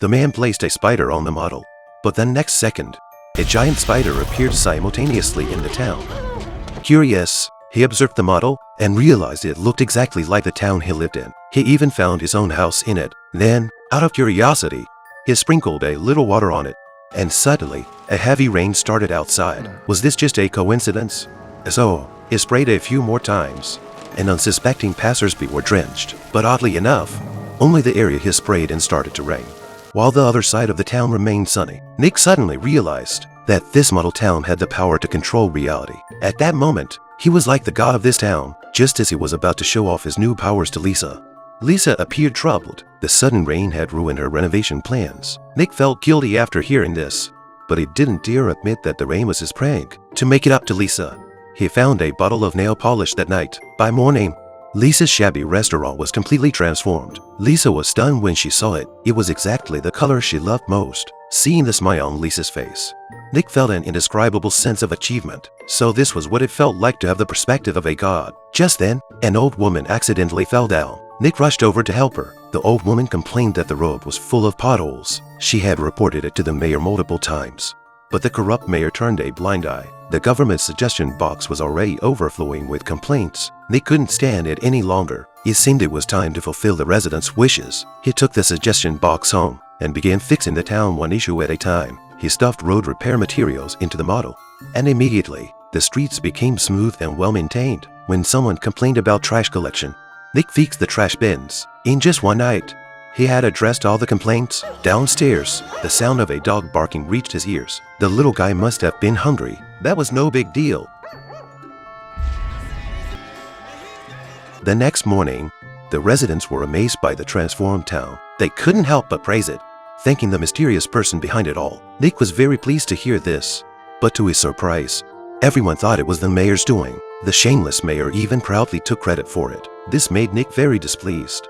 The man placed a spider on the model, but the next second, a giant spider appeared simultaneously in the town. Curious, he observed the model and realized it looked exactly like the town he lived in. He even found his own house in it. Then, out of curiosity, he sprinkled a little water on it, and suddenly, a heavy rain started outside. Was this just a coincidence? So, he sprayed a few more times, and unsuspecting passersby were drenched. But oddly enough, only the area he sprayed in started to rain, while the other side of the town remained sunny. Nick suddenly realized that this model town had the power to control reality. At that moment, he was like the god of this town, just as he was about to show off his new powers to Lisa. Lisa appeared troubled. The sudden rain had ruined her renovation plans. Nick felt guilty after hearing this, but he didn't dare admit that the rain was his prank. To make it up to Lisa, he found a bottle of nail polish that night. By morning, Lisa's shabby restaurant was completely transformed. Lisa was stunned when she saw it. It was exactly the color she loved most. Seeing the smile on Lisa's face, Nick felt an indescribable sense of achievement. So this was what it felt like to have the perspective of a god. Just then, an old woman accidentally fell down. Nick rushed over to help her. The old woman complained that the road was full of potholes. She had reported it to the mayor multiple times, but the corrupt mayor turned a blind eye. The government suggestion box was already overflowing with complaints. Nick couldn't stand it any longer. It seemed it was time to fulfill the residents' wishes. He took the suggestion box home and began fixing the town one issue at a time. He stuffed road repair materials into the model, and immediately, the streets became smooth and well-maintained. When someone complained about trash collection, Nick fixed the trash bins. In just one night, he had addressed all the complaints. Downstairs, the sound of a dog barking reached his ears. The little guy must have been hungry. That was no big deal. The next morning, the residents were amazed by the transformed town. They couldn't help but praise it, thanking the mysterious person behind it all. Nick was very pleased to hear this, but to his surprise, everyone thought it was the mayor's doing. The shameless mayor even proudly took credit for it. This made Nick very displeased.